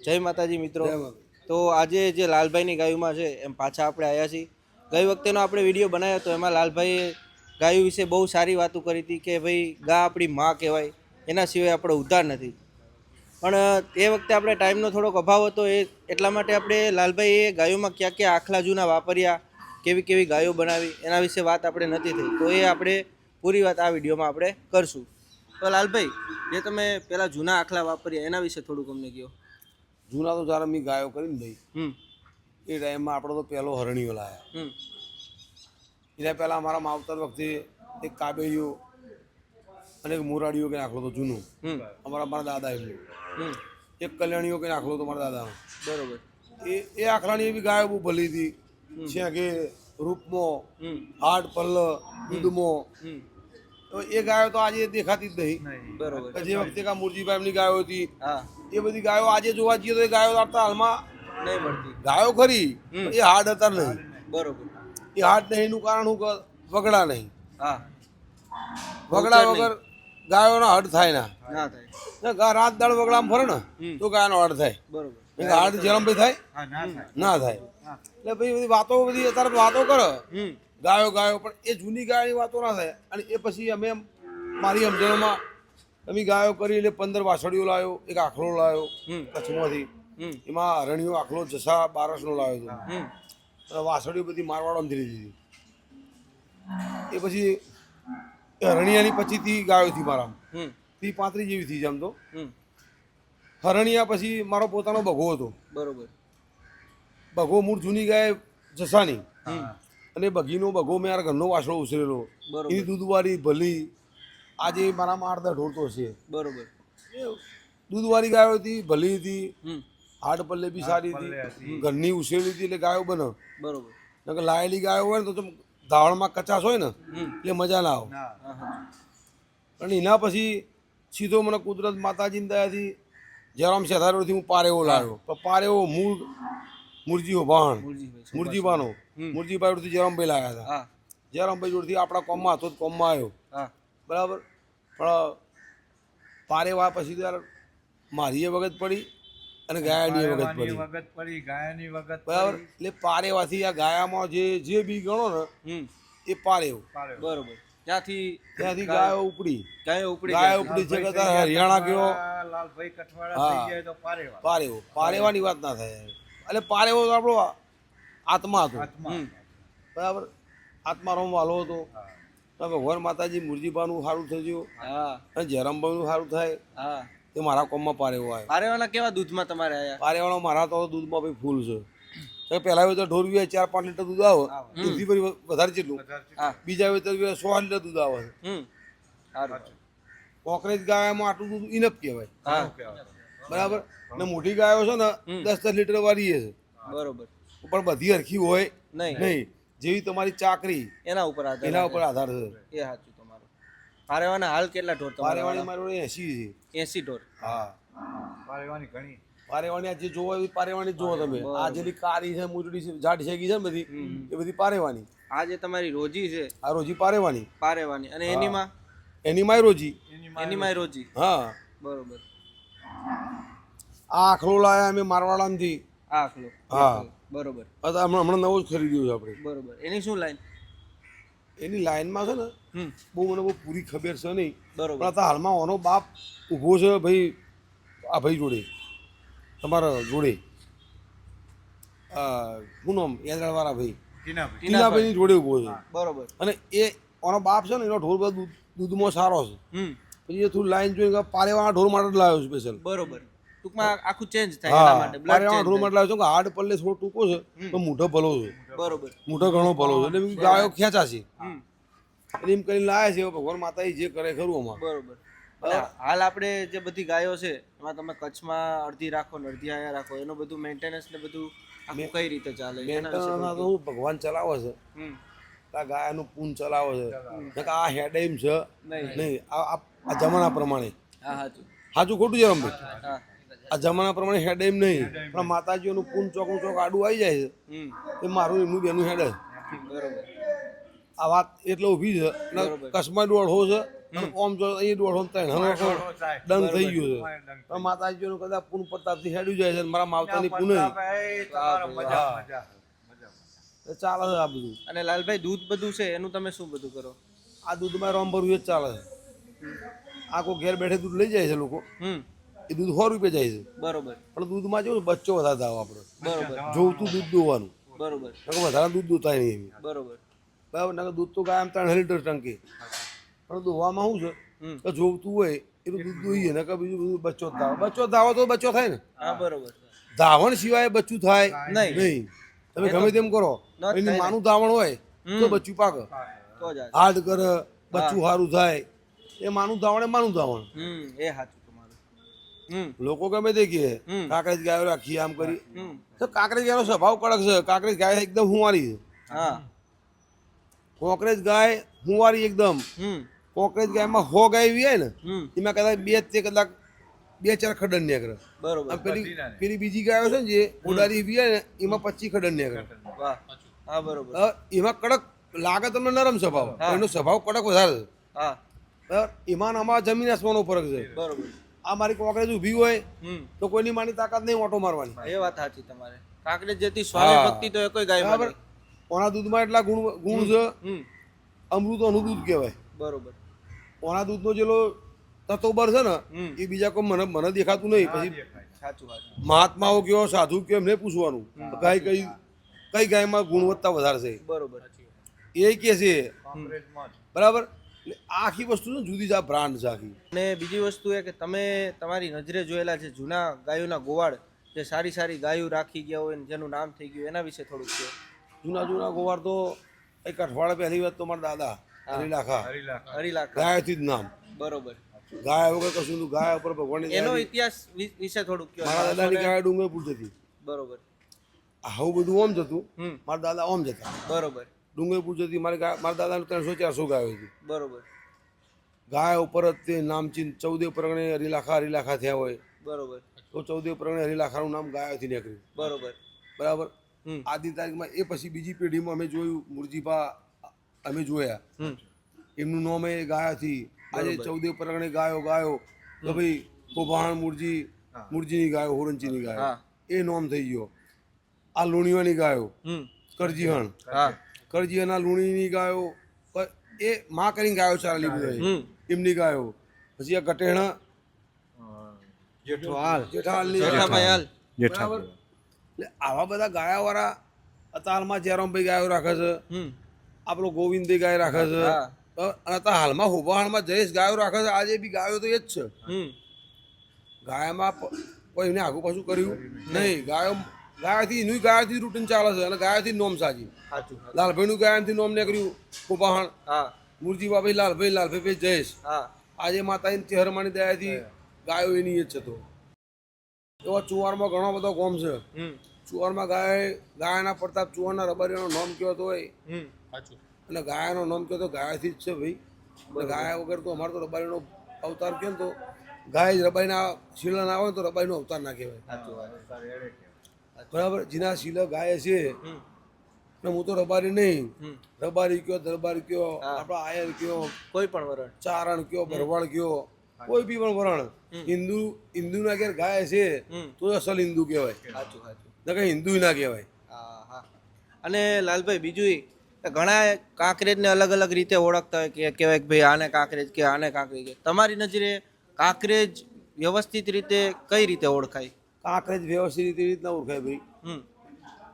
જય માતાજી મિત્રો. તો આજે જે લાલભાઈની ગાયોમાં છે એમ પાછા આપણે આવ્યા છીએ. ગઈ વખતેનો આપણે વિડીયો બનાવ્યો હતો એમાં લાલભાઈએ ગાયો વિશે બહુ સારી વાતો કરી હતી કે ભાઈ ગા આપણી માં કહેવાય, એના સિવાય આપણો ઉદ્ધાર નથી. પણ એ વખતે આપણે ટાઈમનો થોડોક અભાવ હતો, એટલા માટે આપણે લાલભાઈએ ગાયોમાં ક્યાં ક્યાં આખલા જૂના વાપર્યા, કેવી કેવી ગાયો બનાવી, એના વિશે વાત આપણે નથી થઈ. તો એ આપણે પૂરી વાત આ વિડીયોમાં આપણે કરશું. તો લાલભાઈ, જે તમે પેલા જૂના આખલા વાપર્યા એના વિશે થોડુંક અમને કહો. જૂના તો જ્યારે મેં ગાયો કરીને ભાઈ એ ટાઈમમાં આપણે તો પહેલો હરણીઓ લાવ્યા. એના પહેલાં અમારા માવતર વખતે એક કાબેરીઓ અને એક મોરાડીઓ કે નાખલો હતો જૂનું મારા દાદા એમનું. એક કલ્યાણીઓ કે નાખલો હતો મારા દાદાનો. બરોબર. એ આખલાની એવી ગાયો બહુ ભલી હતી છે કે રૂપમાં, હાડ પલ્લ, દૂધમાં. એ ગાયો તો આજે દેખાતી જ નહીં. બરોબર. જે વખતે કા મુરજીભાઈ એમની ગાયો હતી એ બધી ગાયો આજે જોવા જઈએ તો એ ગાયો આપતા હાલમાં નહીં મળતી. ગાયો ખરી પણ એ હાડ હતા નહીં. બરોબર. એ હાડ નહીં એનું કારણ શું કે વગડા નહીં. હા, વગડા વગર ગાયોનો હડ થાય ના થાય. રાત દાળ વગડામાં ફરે ને તો ગાયનો હડ થાય. બરોબર. હાડ જલમ ભાઈ થાય ના થાય. એટલે ભાઈ બધી વાતો બધી અત્યારે વાતો કરે ગાયો ગાયો, પણ એ જૂની ગાયની વાતો ના થાય. અને એ પછી અમે મારી સમજણમાં અમે ગાયો કરી એટલે 15 વાસળીઓ લાવ્યો, એક આખલો લાવ્યો કચ્છમાંથી. એમાં હરણીઓ આખલો જસા 12નો લાવ્યો હતો. અને વાસળીઓ બધી મારવાડો ધીરે દીધી. એ પછી હરણિયાની 25 ગાયો હતી મારામાં, 30-35 જેવી થઈ આમ તો. હરણિયા પછી મારો પોતાનો બઘો હતો. બરોબર. બઘો મૂળ જૂની ગાય જસાની, અને બઘીનો બઘો મેં યાર ઘરનો વાસળો ઉછરેલો. એની દૂધવાળી ભલી આજે મારામાં 8-10 ઢોર તો છે. બરોબર. દૂધવાળી ગાયો હતી, ભલી હતી, હાડ પલ્લે બી સારી હતી, ઘરની ઉછરેલી હતી એટલે ગાયો બને. બરોબર. નકર લાયેલી ગાયો હોય ને તો ધાવણમાં કચાશ હોય ને એટલે મજા ના આવે. અને એના પછી સીધો મને કુદરત માતાજીની દયાથી જયરામ શેઠારોથી હું પારેવો લાવ્યો. પણ પારેવો મૂળ મુરજીઓ ભાણ મુરજીબાનો મુરજીભાઈ જોડથી જયરામભાઈ લાવ્યા હતા. જયરામભાઈ જોડથી આપણા કોમમાં હતો, કોમમાં આવ્યો. બરાબર. પણ પારેવા પછી તો યાર મારી વખત પડી અને ગાયાની વખત પડી. બરાબર. એટલે પારેવાથી આ ગાયામાં જે બી ગણો ને એ પારેવ. બરોબર. ત્યાંથી ગાયો ઉપડી છે કે હરિયાણા ગયો પારેવ. પારેવાની વાત ના થાય. એટલે પારેવો તો આપણો આત્મા હતો. બરાબર. આત્મા રમવાલો હતો. ભગવાન માતાજી મુરજીભાનું સારું થયું અને જયરામભાઈનું સારું થાય તે મારા કોમમાં પારેવો આવ્યો. પારેવાના કેવા દૂધમાં તમારે આયા? પારેવાનો મારા તો દૂધમાં ભાઈ ફૂલ છે. પહેલા હોય તો ઢોર 4-5 લીટર દૂધ આવે, દૂધથી પછી વધારે જેટલું. બીજા હોય તો 100 લીટર દૂધ આવે છે. કોકરેજ ગાયમાં આટલું દૂધ ઇનફ કહેવાય. બરાબર. ને મોટી ગાયો છે ને 10-10 લીટર વાળી છે. બરોબર. પણ બધી હરખી હોય નહીં. જેવી તમારી ચાકરી એના ઉપર આધાર છે. એ સાચું તમારું. પારેવાના હાલ કેટલા ઢોર? પારેવાની મારી 80 છે. 80 ઢોર. હા. પારેવાની જે જોવો એવી પારેવાની જોવો તમે. આ જેની કારી છે, મૂજડી છે, જાડ શેકી છે ને બધી એ બધી પારેવાની. આ જે તમારી રોજી છે આ રોજી પારેવાની. અને એનીમાં રોજી. રોજી. હા. બરોબર. આ આખલો લાયા અમે મારવાડામાંથી. આ આખલો. હા. બરોબર. હમણાં નવો જ ખરીદ્યો છે આપણે. બરોબર. એની શું લાઈન? એની લાઈનમાં છે ને બહુ મને બહુ પૂરી ખબર છે નહીં. બરોબર. પણ હાલમાં ઓનો બાપ ઊભો છે ભાઈ, આ ભાઈ જોડે, તમારા જોડે શું નામ યાદવાળા ભાઈ ટીનાભાઈની જોડે ઊભો છે. બરોબર. અને એ ઓનો બાપ છે ને એનો ઢોર બધો દૂધમાં સારો છે. પછી એ થોડું લાઈન જોઈને પારેવાના ઢોર માટે લાવ્યો સ્પેશિયલ. બરોબર. ટૂંકમાં આખું ચેન્જ થાય એના માટે. પારેવાના ઢોર માટે લાવ્યો છું કે હાડ પલ્લે થોડો ટૂંકો છે પણ મૂઠો ભલો છે. બરોબર. મૂઠો ઘણો ભલો છે એટલે ગાયો ખેંચાશે એટલે એમ કરીને લાયા છે. ભગવાન માતાજી જે કરે ખરું અમારે. બરોબર. હાલ આપણે જે બધી ગાયો છે એમાં તમે કચ્છમાં અડધી રાખો ને અડધી આયા રાખો, એનું બધું મેન્ટેનન્સ ને બધું કઈ રીતે ચાલે? મેન્ટેનન્સ તો ભગવાન ચલાવે છે. આ ગાયનું પૂન ચલાવે છે. આ હેડેમ છે નહીં. આ જમાના પ્રમાણે સાચું ખોટું છે રમભાઈ? આ જમાના પ્રમાણે હેડેમ નહીં, પણ માતાજીઓનું પૂન ચોકનું ચોક આડું આવી જાય છે એ મારું એમનું બેનું હેડે. બરોબર. આ વાત એટલે ઊભી છે. કચ્છમાં અડધો છે અને ઓમ જો એ દોઢો ત્રણ ડંગ થઈ ગયું છે પણ માતાજીનું કદાચ પૂન પ્રતાપથી હેડ્યું જાય છે અને મારા માવતાની પૂન ચાલે છે આ બધું. અને લાલભાઈ દૂધ બધું છે એનું તમે શું બધું કરો? આ દૂધમાં રોમ ભરવું જ ચાલે છે. આ કોઈ ઘેર બેઠે દૂધ લઈ જાય છે લોકો, એ દૂધ 100 રૂપિયા જાય છે. બરોબર. પણ દૂધમાં જેવું બચ્ચો વધારે થાવ આપણે, બરોબર. જોવતું દૂધ દોવાનું, બરોબર. વધારે દૂધ દોતાય નહીં એવી. બરોબર. બરાબર. નકર દૂધ તો ગાય આમ 3 લીટર ટંકી, પણ દોવામાં શું છે કે જોવતું હોય એટલું દૂધ દોઈએ ને કે બીજું બધું બચ્ચો જ ધાવો. બચ્ચો ધાવો તો બચ્ચો થાય ને. હા બરોબર. ધાવણ સિવાય બચ્ચું થાય નહીં. નહીં. તમે ગમે તેમ કરો, એની માનું ધાવણ હોય તો બચ્ચું પાકે. તો જ હાડ કરે, બચ્ચું સારું થાય, એ માનું ધાવણ એ માનું ધાવણ. એ સાચું તમારું. લોકો ગમે તે કહે કાંકરેજ ગાયો રાખી આમ કરી, તો કાંકરેજ ગાયનો સ્વભાવ કડક છે. કાંકરેજ ગાય એકદમ હુંવારી છે. હા. કોકરેજ ગાય હુંવારી એકદમ. કોકરેજ ગાયમાં 100 ગાય એવી હોય ને એમાં કદાચ 2-4 ખડન નીકળે. બરોબર. આમ પેલી બીજી ગાયો છે ને જે ઉડારી એવી હોય ને એમાં 25 ખડન નીકળે. વાહ. હા બરોબર. એમાં કડક લાગે તમને નરમ સ્વભાવ, એનો સ્વભાવ કડક વધારે છે. હા. બરાબર. એમાં આમાં જમીન આસમાનનો ફરક છે. બરોબર. આ મારી કોકરેજ ઊભી હોય તો કોઈની માની તાકાત નહીં ઓટો મારવાની. એ વાત સાચી તમારે. કાંકરેજ જેથી સ્વામી ભક્તિ તો એ કોઈ ગાય બરાબર. ઓના દૂધમાં એટલા ગુણ છે, અમૃતોનું દૂધ કહેવાય. બરોબર. ઓના દૂધનો જેલો તત્વબર છે ને એ બીજા કોઈ મને દેખાતું નહીં. પછી સાચું વાત. મહાત્માઓ કયો, સાધુ કયો, એમને પૂછવાનું ગાય કઈ ગાયમાં ગુણવત્તા વધારે છે. બરોબર. એ કે છે. બરાબર. એટલે આખી વસ્તુ ને જુદી જ આ બ્રાન્ડ છે આખી. અને બીજી વસ્તુ એ કે તમે તમારી નજરે જોયેલા છે જૂના ગાયોના ગોવાળ જે સારી સારી ગાયો રાખી ગયા હોય ને જેનું નામ થઈ ગયું, એના વિશે થોડુંક કહો. જૂના ગોવાર તો એક અઠવાડિયા પહેલી વાત તો મારા દાદા હરિલાખા ગાયથી જ નામ. બરોબર. ગાય વગર કશું નતું. ગાય ઉપર ભગવાનની એનો ઇતિહાસ વિશે થોડુંક કહો. મારા દાદાની ગાય ડુંગરપુર જતી. બરોબર. આવું બધું ઓમ જતું, મારા દાદા ઓમ જતા. બરોબર. ડુંગરપુર જતી. મારા દાદાને 300-400 ગાયો હતી. બરોબર. ગાય ઉપર જ તે નામચીન 14 પરગણે હરિલાખા થયા હોય. બરોબર. તો 14 પરગણે હરિલાખાનું નામ ગાયોથી નીકળ્યું. બરોબર. બરાબર. આજની તારીખમાં એ પછી બીજી પેઢીમાં અમે જોયું, મુરજીભા અમે જોયા, એમનું નામ એ ગાયાથી. આજે 14 પરગણે ગાયો તો ભાઈ કોભાણ મુરજીની ગાયો, હોરંચીની ગાયો, એ નામ થઈ ગયો. આ લુણીવાની ગાયો કરજીહણના લુણીની ગાયો એ માં કરીને ગાયો ચાલી બધી એમની ગાયો. પછી આ ગટેણા જેઠાહાલની. બરાબર. એટલે આવા બધા ગાયાવાળા અત્યારમાં જયરામભાઈ ગાયો રાખે છે, આપણો ગોવિંદભાઈ ગાય રાખે છે, અને અત્યારે હાલમાં હોબાહાણમાં જયેશ ગાયો રાખે છે. આજે બી ગાયો તો એ જ છે. ગાયમાં કોઈને આગું પાછું કર્યું નહીં. ગાયાથી રૂટીન ચાલે છે અને ગાયાથી નોમ સાજી. લાલભાઈનું ગાયાથી નોમ નીકળ્યું હોબાહાણ, મુરજીભાઈ લાલભાઈ જયેશ. આજે માતાની ચહેરમાની દયાથી ગાયો એની જ છે. તો એવા ચુવારમાં ઘણો બધો ગોમ છે. ચુવારમાં ગાયના પ્રતાપ ચુવારના રબારીનો નામ કહેતો હોય, અને ગાયનો નામ કહેતો ગાયથી જ છે ભાઈ. ગાય વગર તો અમારે તો રબારીનો અવતાર કેમ તો ગાય જ રબારીના શીલા ના હોય તો રબારીનો અવતાર ના કહેવાય. બરાબર. જેના શીલા ગાય છે ને હું તો રબારી નહીં, રબારી કયો, દરબારી કયો, આપણા આયર કયો, કોઈ પણ વરણ, ચારણ કયો, ભરવાડ કયો, કોઈ બી પણ વરણ, હિન્દુના ઘેર ગાય છે તો અસલ હિન્દુ કહેવાય. નકર હિન્દુ ના કહેવાય. અને લાલભાઈ બીજું ઘણા કાંકરેજને અલગ અલગ રીતે ઓળખતા હોય કે કહેવાય કે ભાઈ આને કાંકરેજ કે આને કાંકરેજ કે. તમારી નજરે કાંકરેજ વ્યવસ્થિત રીતે કઈ રીતે ઓળખાય? કાંકરેજ વ્યવસ્થિત રીતના ઓળખાય ભાઈ.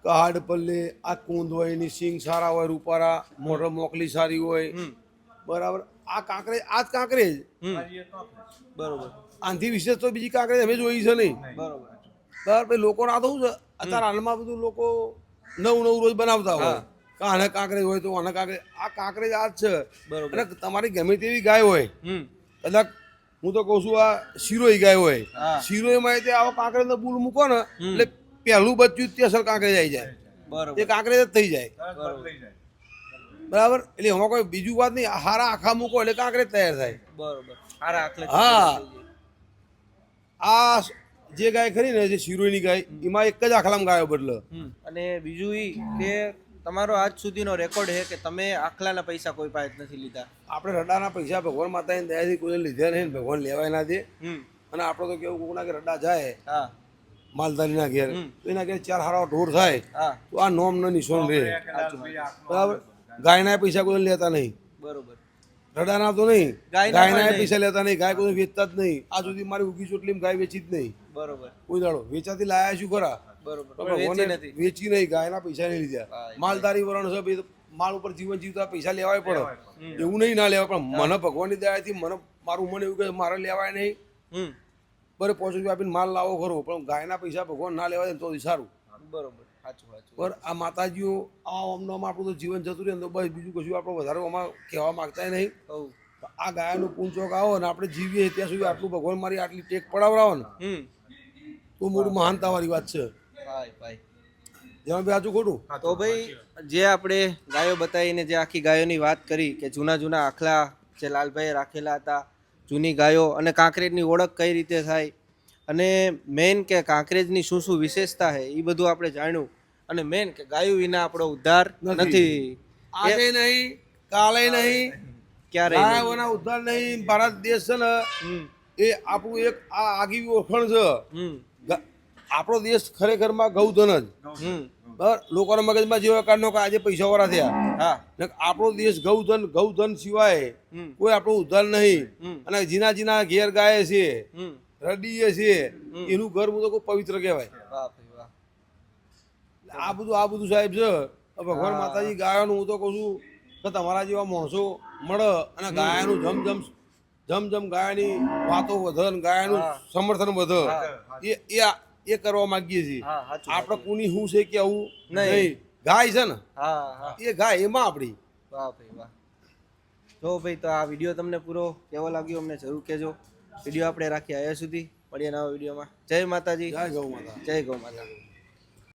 કહાડ પલ્લે આ કુંદ હોય, એની સિંગ સારા હોય, રૂપારા મોઢો મોકલી સારી હોય. બરાબર. આ કાંકરેજ આ જ કાંકરેજ. બરોબર. આનાથી વિશેષ તો બીજી કાંકરેજ અમે જોઈ છે નહીં. બરોબર. બરાબર. લોકોને આ તો શું છે અત્યારે હાલમાં બધું લોકો નવું રોજ બનાવતા હોય. આને કાંકરેજ હોય તો આને કાંકરેજ. આ કાંકરેજ આ જ છે. અને તમારી ગમે તેવી ગાય હોય, કદાચ હું તો કહું છું આ શિરોઈ ગાય હોય, શિરોઈમાં આવો કાંકરેજ નો બુલ મૂકો ને એટલે પહેલું બચ્ચું તે અસલ કાંકરેજ આવી જાય. એ કાંકરેજ જ થઈ જાય. બરાબર. એટલે એમાં કોઈ બીજું વાત નહીં. હારા આખા મૂકો એટલે કાંકરેજ તૈયાર થાય. બરોબર. હા. આ જે ગાય ખરી ને જે શિરોઈની ગાય એમાં એક જ આખલામાં ગાયો બદલે. અને બીજું કે તમારો આજ સુધીનો રેકોર્ડ છે કે તમે આખલાના પૈસા કોઈ પાસે નથી લીધા? આપણે રડાના પૈસા ભગવાન માતાની દયાથી કોઈ લીધા નહીં ને ભગવાન લેવાય ના દે. હમ. અને આપણે તો કેવું કોકના કે રડા જાય હા માલધારીના ઘેર તો એના ઘેર 4 હારા ઢોર થાય હા તો આ નોમનો નિશાન રહે. બરાબર. ગાયના પૈસા કોઈ લેતા નહીં, બરોબર. રડાના તો નહીં, ગાયના ગાયના પણ પૈસા લેતા નહીં. ગાય કોઈ વેચતા જ નહીં. આ સુધી મારી ઉગી ચોટલી ગાય વેચી જ નહીં બરોબર કોઈ દાડો. વેચાતી લાયા શું ખરા બરોબર. પણ પણ વેચી ભગવાને નથી. વેચી નહીં, ગાયના પૈસા નહીં લીધા. હા, માલધારી વરણ છે ભાઈ, તો માલ ઉપર જીવન જીવતા પૈસા લેવાય પડે. એવું નહીં ના લેવાય, પણ મને ભગવાનની દયાથી મને મારું મન એવું કે મારે લેવાય નહીં. હમ. બરે 5 રૂપિયા આપીને માલ લાવો ખરો, પણ ગાયના પૈસા ભગવાન ના લેવા દે ને તો સારું. બરોબર. સાચું સાચું. પર આ માતાજીઓ આ આમનામાં આપણું તો જીવન જતું રહે ને તો બસ બીજું કશું આપણે વધારે આમાં કહેવા માગતા નહીં. હવ. આ ગાયનું પૂંચોક આવો ને આપણે જીવીએ ત્યાં સુધી આટલું ભગવાન મારી આટલી ટેક પડાવરાવો ને હમ. તો મોટું મહાનતા વાળી વાત છે. ભાઈ ભાઈ. જેમાં બી સાચું ખોટું. તો ભાઈ જે આપણે ગાયો બતાવીને જે આખી ગાયોની વાત કરી કે જૂના જૂના આખલા જે લાલભાઈએ રાખેલા હતા, જૂની ગાયો અને કાંકરેજની ઓળખ કઈ રીતે થાય અને મેન કે કાંકરેજની શું શું વિશેષતા છે એ બધું આપણે જાણ્યું. અને મેન કે ગાયો વિના આપણો ઉદ્ધાર નથી. આજે નહીં, કાલે નહીં, ક્યારે ગાયોના ઉદ્ધાર નહીં. ભારત દેશ છે ને એ આપણું એક આ આગવી ઓળખાણ છે. આપણો દેશ ખરેખરમાં ગૌધન જ. બરાબર. લોકોના મગજમાં જેવા કારણો કે આજે પૈસા વાળા થયા. હા. ને આપણો દેશ ગૌધન સિવાય કોઈ આપણો ઉદ્ધાર નહીં. અને જીના જીના ઘેર ગાય છે, રડીએ છે, એનું ઘર હું તો કોઈ પવિત્ર કહેવાય. વાહ ભાઈ વાહ. આ બધું સાહેબ છે. ભગવાન માતાજી ગાયોનું હું તો કહું છું કે તમારા જેવા માણસો મળે અને ગાયનું જમ ગાયની વાતો વધે ને ગાયનું સમર્થન વધે એ કરવા માંગીએ છીએ. હા સાચું. આપણે કોની શું છે કે આવું નહીં. નહીં. ગાય છે ને હા હા. એ ગાય એમાં આપણી. વાહ ભાઈ વાહ. જો ભાઈ તો આ વિડીયો તમને પૂરો કેવો લાગ્યો અમને જરૂર કહેજો. વિડીયો આપણે રાખીએ અહીંયા સુધી. મળીએ નવા વિડીયોમાં. જય માતાજી. જય ગૌ માતા. જય ગૌ માતા.